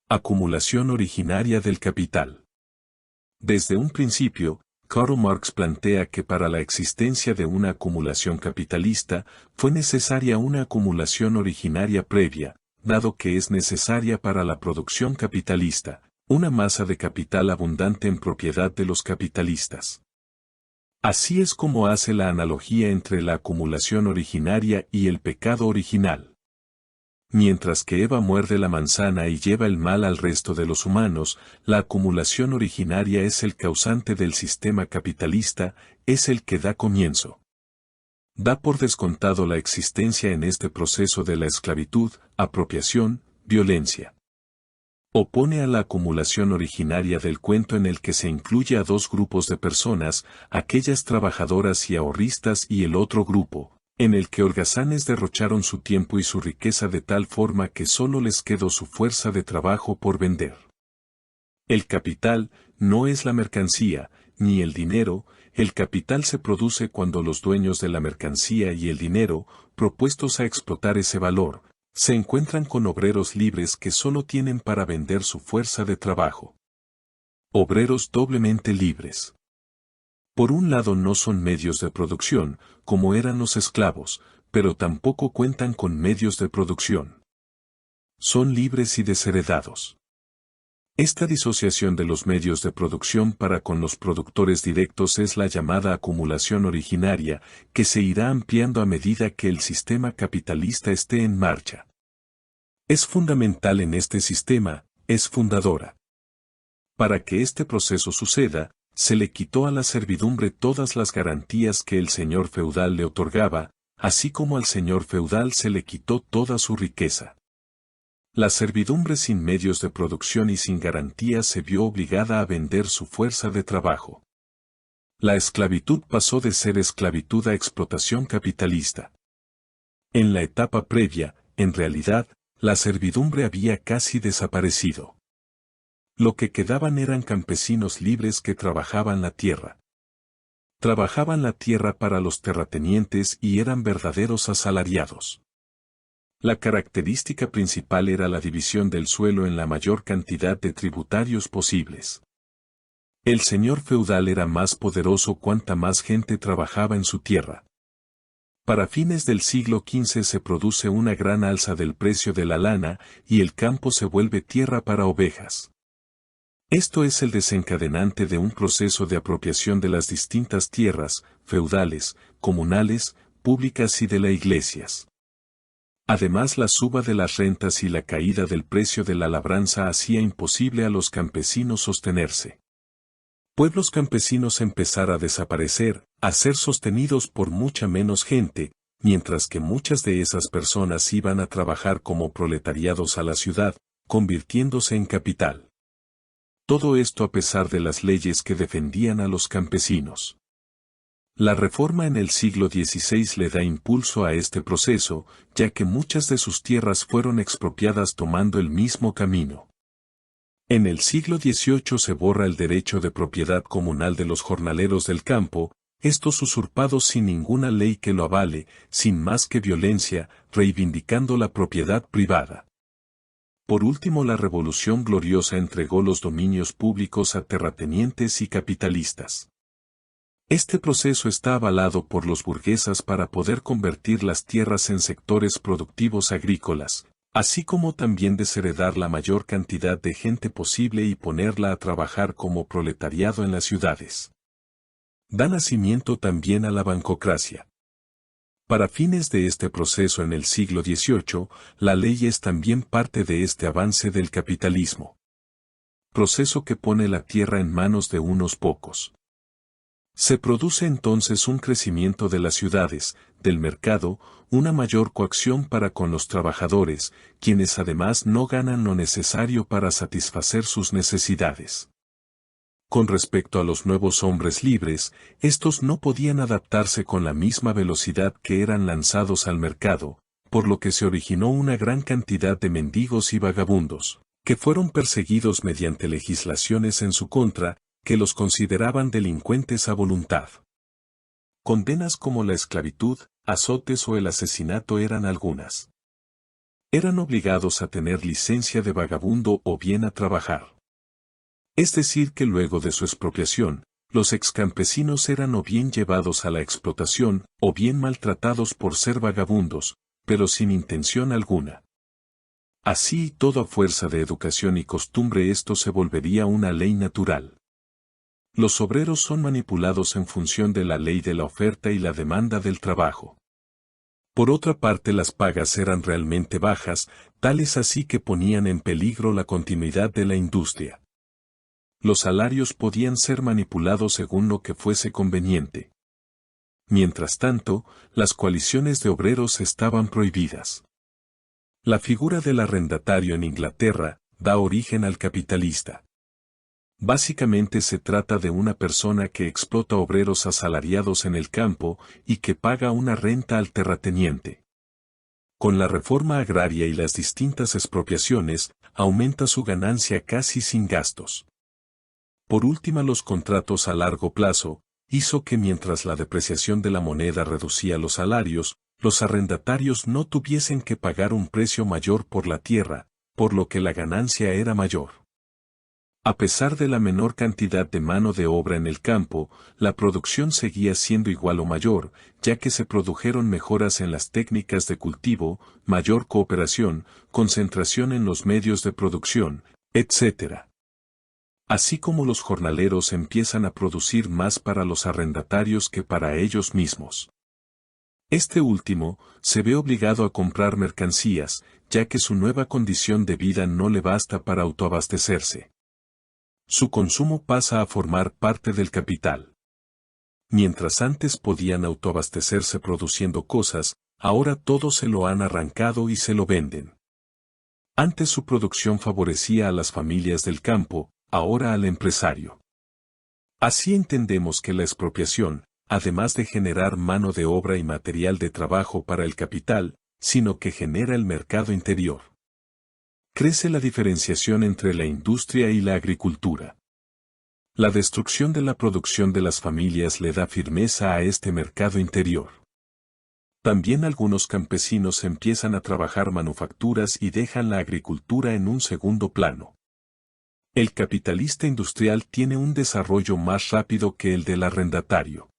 Acumulación originaria del capital. Desde un principio, Karl Marx plantea que para la existencia de una acumulación capitalista, fue necesaria una acumulación originaria previa, dado que es necesaria para la producción capitalista, una masa de capital abundante en propiedad de los capitalistas. Así es como hace la analogía entre la acumulación originaria y el pecado original. Mientras que Eva muerde la manzana y lleva el mal al resto de los humanos, la acumulación originaria es el causante del sistema capitalista, es el que da comienzo. Da por descontado la existencia en este proceso de la esclavitud, apropiación, violencia. Opone a la acumulación originaria del cuento en el que se incluye a dos grupos de personas, aquellas trabajadoras y ahorristas y el otro grupo, en el que holgazanes derrocharon su tiempo y su riqueza de tal forma que solo les quedó su fuerza de trabajo por vender. El capital no es la mercancía, ni el dinero, el capital se produce cuando los dueños de la mercancía y el dinero, propuestos a explotar ese valor, se encuentran con obreros libres que solo tienen para vender su fuerza de trabajo. Obreros doblemente libres. Por un lado no son medios de producción, como eran los esclavos, pero tampoco cuentan con medios de producción. Son libres y desheredados. Esta disociación de los medios de producción para con los productores directos es la llamada acumulación originaria, que se irá ampliando a medida que el sistema capitalista esté en marcha. Es fundamental en este sistema, es fundadora. Para que este proceso suceda, se le quitó a la servidumbre todas las garantías que el señor feudal le otorgaba, así como al señor feudal se le quitó toda su riqueza. La servidumbre sin medios de producción y sin garantías se vio obligada a vender su fuerza de trabajo. La esclavitud pasó de ser esclavitud a explotación capitalista. En la etapa previa, en realidad, la servidumbre había casi desaparecido. Lo que quedaban eran campesinos libres que trabajaban la tierra. Trabajaban la tierra para los terratenientes y eran verdaderos asalariados. La característica principal era la división del suelo en la mayor cantidad de tributarios posibles. El señor feudal era más poderoso cuanta más gente trabajaba en su tierra. Para fines del siglo XV se produce una gran alza del precio de la lana y el campo se vuelve tierra para ovejas. Esto es el desencadenante de un proceso de apropiación de las distintas tierras, feudales, comunales, públicas y de las iglesias. Además, la suba de las rentas y la caída del precio de la labranza hacía imposible a los campesinos sostenerse. Pueblos campesinos empezar a desaparecer, a ser sostenidos por mucha menos gente, mientras que muchas de esas personas iban a trabajar como proletariados a la ciudad, convirtiéndose en capital. Todo esto a pesar de las leyes que defendían a los campesinos. La reforma en el siglo XVI le da impulso a este proceso, ya que muchas de sus tierras fueron expropiadas tomando el mismo camino. En el siglo XVIII se borra el derecho de propiedad comunal de los jornaleros del campo, estos usurpados sin ninguna ley que lo avale, sin más que violencia, reivindicando la propiedad privada. Por último, la Revolución Gloriosa entregó los dominios públicos a terratenientes y capitalistas. Este proceso está avalado por los burguesas para poder convertir las tierras en sectores productivos agrícolas, así como también desheredar la mayor cantidad de gente posible y ponerla a trabajar como proletariado en las ciudades. Da nacimiento también a la bancocracia. Para fines de este proceso en el siglo XVIII, la ley es también parte de este avance del capitalismo. Proceso que pone la tierra en manos de unos pocos. Se produce entonces un crecimiento de las ciudades, del mercado, una mayor coacción para con los trabajadores, quienes además no ganan lo necesario para satisfacer sus necesidades. Con respecto a los nuevos hombres libres, estos no podían adaptarse con la misma velocidad que eran lanzados al mercado, por lo que se originó una gran cantidad de mendigos y vagabundos, que fueron perseguidos mediante legislaciones en su contra, que los consideraban delincuentes a voluntad. Condenas como la esclavitud, azotes o el asesinato eran algunas. Eran obligados a tener licencia de vagabundo o bien a trabajar. Es decir que luego de su expropiación, los excampesinos eran o bien llevados a la explotación, o bien maltratados por ser vagabundos, pero sin intención alguna. Así y todo a fuerza de educación y costumbre esto se volvería una ley natural. Los obreros son manipulados en función de la ley de la oferta y la demanda del trabajo. Por otra parte, las pagas eran realmente bajas, tales así que ponían en peligro la continuidad de la industria. Los salarios podían ser manipulados según lo que fuese conveniente. Mientras tanto, las coaliciones de obreros estaban prohibidas. La figura del arrendatario en Inglaterra da origen al capitalista. Básicamente se trata de una persona que explota obreros asalariados en el campo y que paga una renta al terrateniente. Con la reforma agraria y las distintas expropiaciones, aumenta su ganancia casi sin gastos. Por último, los contratos a largo plazo, hizo que mientras la depreciación de la moneda reducía los salarios, los arrendatarios no tuviesen que pagar un precio mayor por la tierra, por lo que la ganancia era mayor. A pesar de la menor cantidad de mano de obra en el campo, la producción seguía siendo igual o mayor, ya que se produjeron mejoras en las técnicas de cultivo, mayor cooperación, concentración en los medios de producción, etc. Así como los jornaleros empiezan a producir más para los arrendatarios que para ellos mismos. Este último se ve obligado a comprar mercancías, ya que su nueva condición de vida no le basta para autoabastecerse. Su consumo pasa a formar parte del capital. Mientras antes podían autoabastecerse produciendo cosas, ahora todo se lo han arrancado y se lo venden. Antes su producción favorecía a las familias del campo, ahora al empresario. Así entendemos que la expropiación, además de generar mano de obra y material de trabajo para el capital, sino que genera el mercado interior. Crece la diferenciación entre la industria y la agricultura. La destrucción de la producción de las familias le da firmeza a este mercado interior. También algunos campesinos empiezan a trabajar manufacturas y dejan la agricultura en un segundo plano. El capitalista industrial tiene un desarrollo más rápido que el del arrendatario.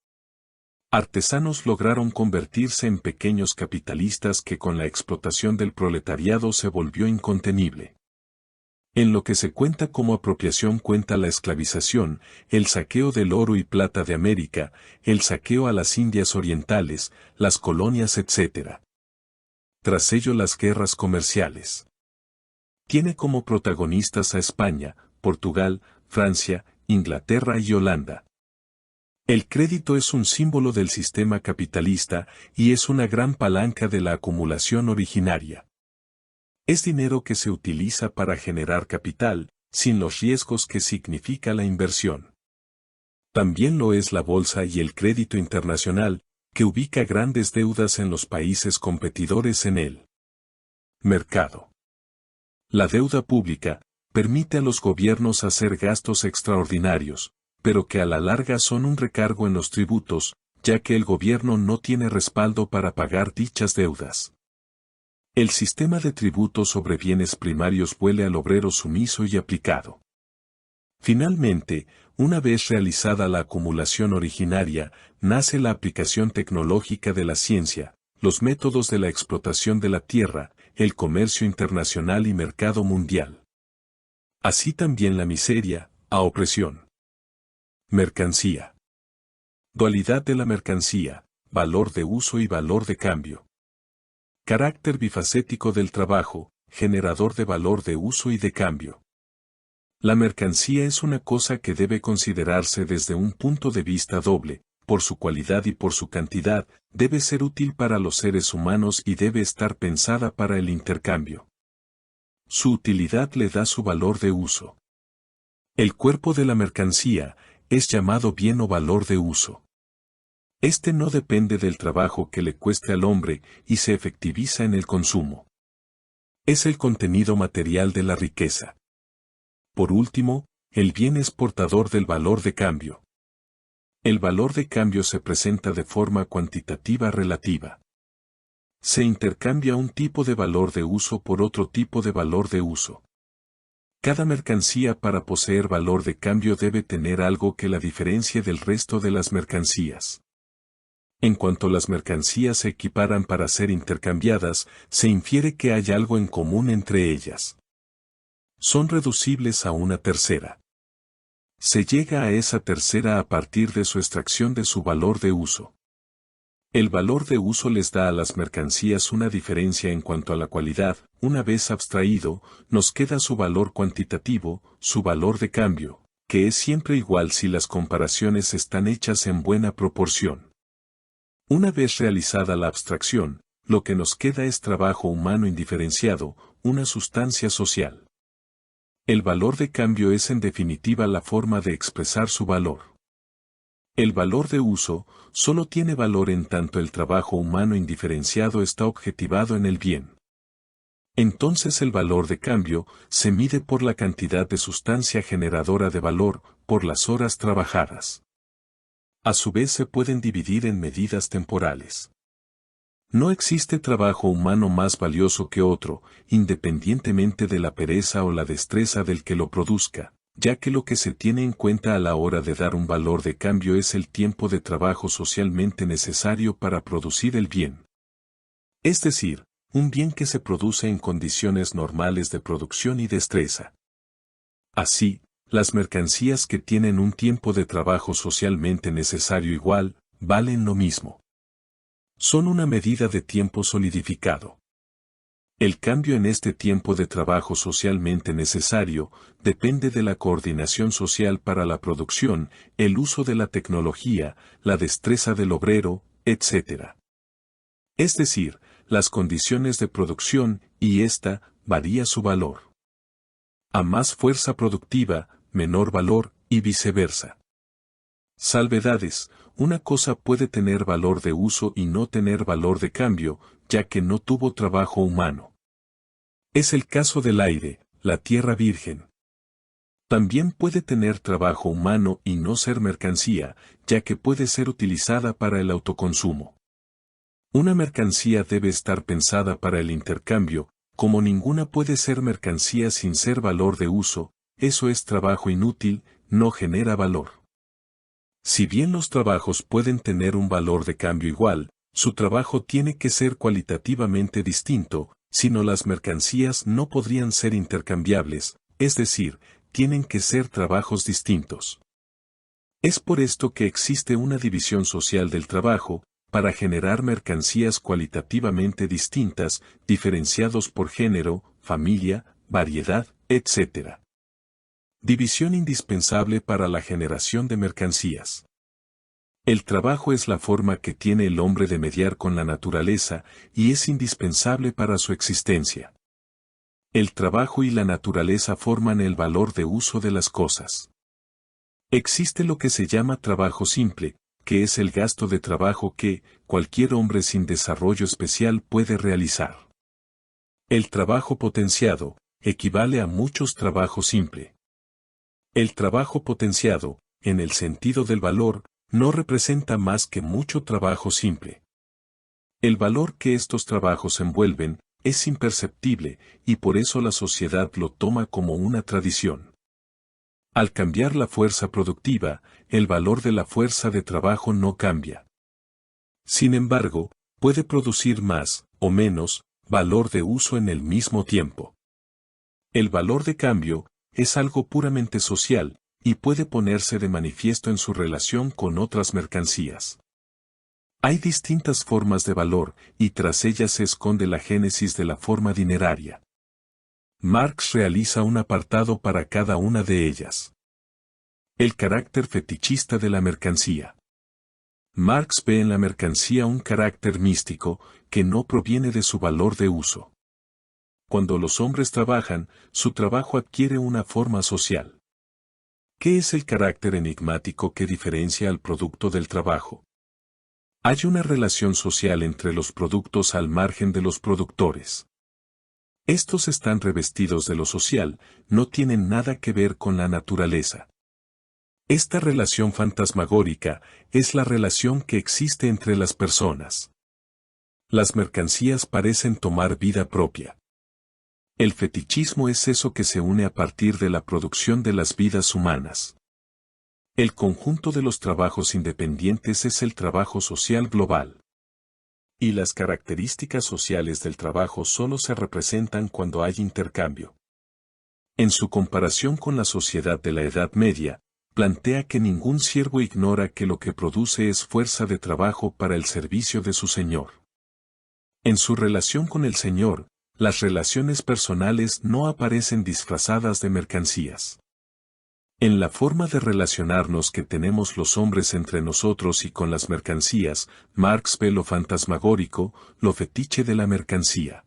Artesanos lograron convertirse en pequeños capitalistas que con la explotación del proletariado se volvió incontenible. En lo que se cuenta como apropiación cuenta la esclavización, el saqueo del oro y plata de América, el saqueo a las Indias Orientales, las colonias etc. Tras ello las guerras comerciales. Tiene como protagonistas a España, Portugal, Francia, Inglaterra y Holanda. El crédito es un símbolo del sistema capitalista y es una gran palanca de la acumulación originaria. Es dinero que se utiliza para generar capital, sin los riesgos que significa la inversión. También lo es la bolsa y el crédito internacional, que ubica grandes deudas en los países competidores en el mercado. La deuda pública permite a los gobiernos hacer gastos extraordinarios, pero que a la larga son un recargo en los tributos, ya que el gobierno no tiene respaldo para pagar dichas deudas. El sistema de tributos sobre bienes primarios vuelve al obrero sumiso y aplicado. Finalmente, una vez realizada la acumulación originaria, nace la aplicación tecnológica de la ciencia, los métodos de la explotación de la tierra, el comercio internacional y mercado mundial. Así también la miseria, a opresión. Mercancía. Dualidad de la mercancía, valor de uso y valor de cambio. Carácter bifacético del trabajo, generador de valor de uso y de cambio. La mercancía es una cosa que debe considerarse desde un punto de vista doble, por su cualidad y por su cantidad, debe ser útil para los seres humanos y debe estar pensada para el intercambio. Su utilidad le da su valor de uso. El cuerpo de la mercancía es llamado bien o valor de uso. Este no depende del trabajo que le cueste al hombre y se efectiviza en el consumo. Es el contenido material de la riqueza. Por último, el bien es portador del valor de cambio. El valor de cambio se presenta de forma cuantitativa relativa. se intercambia un tipo de valor de uso por otro tipo de valor de uso. Cada mercancía para poseer valor de cambio debe tener algo que la diferencie del resto de las mercancías. En cuanto las mercancías se equiparan para ser intercambiadas, se infiere que hay algo en común entre ellas. Son reducibles a una tercera. Se llega a esa tercera a partir de su extracción de su valor de uso. El valor de uso les da a las mercancías una diferencia en cuanto a la cualidad. Una vez abstraído, nos queda su valor cuantitativo, su valor de cambio, que es siempre igual si las comparaciones están hechas en buena proporción. Una vez realizada la abstracción, lo que nos queda es trabajo humano indiferenciado, una sustancia social. El valor de cambio es en definitiva la forma de expresar su valor. El valor de uso solo tiene valor en tanto el trabajo humano indiferenciado está objetivado en el bien. Entonces el valor de cambio se mide por la cantidad de sustancia generadora de valor, por las horas trabajadas. A su vez se pueden dividir en medidas temporales. No existe trabajo humano más valioso que otro, independientemente de la pereza o la destreza del que lo produzca, ya que lo que se tiene en cuenta a la hora de dar un valor de cambio es el tiempo de trabajo socialmente necesario para producir el bien. Es decir, un bien que se produce en condiciones normales de producción y destreza. Así, las mercancías que tienen un tiempo de trabajo socialmente necesario igual, valen lo mismo. Son una medida de tiempo solidificado. El cambio en este tiempo de trabajo socialmente necesario depende de la coordinación social para la producción, el uso de la tecnología, la destreza del obrero, etc. Es decir, las condiciones de producción, y ésta varía su valor. A más fuerza productiva, menor valor, y viceversa. Salvedades: una cosa puede tener valor de uso y no tener valor de cambio, ya que no tuvo trabajo humano. Es el caso del aire, la tierra virgen. También puede tener trabajo humano y no ser mercancía, ya que puede ser utilizada para el autoconsumo. Una mercancía debe estar pensada para el intercambio, como ninguna puede ser mercancía sin ser valor de uso, eso es trabajo inútil, no genera valor. Si bien los trabajos pueden tener un valor de cambio igual, su trabajo tiene que ser cualitativamente distinto, si no las mercancías no podrían ser intercambiables, es decir, tienen que ser trabajos distintos. Es por esto que existe una división social del trabajo, para generar mercancías cualitativamente distintas, diferenciados por género, familia, variedad, etc. División indispensable para la generación de mercancías. El trabajo es la forma que tiene el hombre de mediar con la naturaleza y es indispensable para su existencia. El trabajo y la naturaleza forman el valor de uso de las cosas. Existe lo que se llama trabajo simple, que es el gasto de trabajo que cualquier hombre sin desarrollo especial puede realizar. El trabajo potenciado equivale a muchos trabajos simple. El trabajo potenciado, en el sentido del valor, no representa más que mucho trabajo simple. El valor que estos trabajos envuelven es imperceptible y por eso la sociedad lo toma como una tradición. Al cambiar la fuerza productiva, el valor de la fuerza de trabajo no cambia. Sin embargo, puede producir más, o menos, valor de uso en el mismo tiempo. El valor de cambio es algo puramente social, y puede ponerse de manifiesto en su relación con otras mercancías. Hay distintas formas de valor, y tras ellas se esconde la génesis de la forma dineraria. Marx realiza un apartado para cada una de ellas. El carácter fetichista de la mercancía. Marx ve en la mercancía un carácter místico, que no proviene de su valor de uso. Cuando los hombres trabajan, su trabajo adquiere una forma social. ¿Qué es el carácter enigmático que diferencia al producto del trabajo? Hay una relación social entre los productos al margen de los productores. Estos están revestidos de lo social, no tienen nada que ver con la naturaleza. Esta relación fantasmagórica es la relación que existe entre las personas. Las mercancías parecen tomar vida propia. El fetichismo es eso que se une a partir de la producción de las vidas humanas. El conjunto de los trabajos independientes es el trabajo social global. Y las características sociales del trabajo solo se representan cuando hay intercambio. En su comparación con la sociedad de la Edad Media, plantea que ningún siervo ignora que lo que produce es fuerza de trabajo para el servicio de su señor. En su relación con el Señor, las relaciones personales no aparecen disfrazadas de mercancías. En la forma de relacionarnos que tenemos los hombres entre nosotros y con las mercancías, Marx ve lo fantasmagórico, lo fetiche de la mercancía.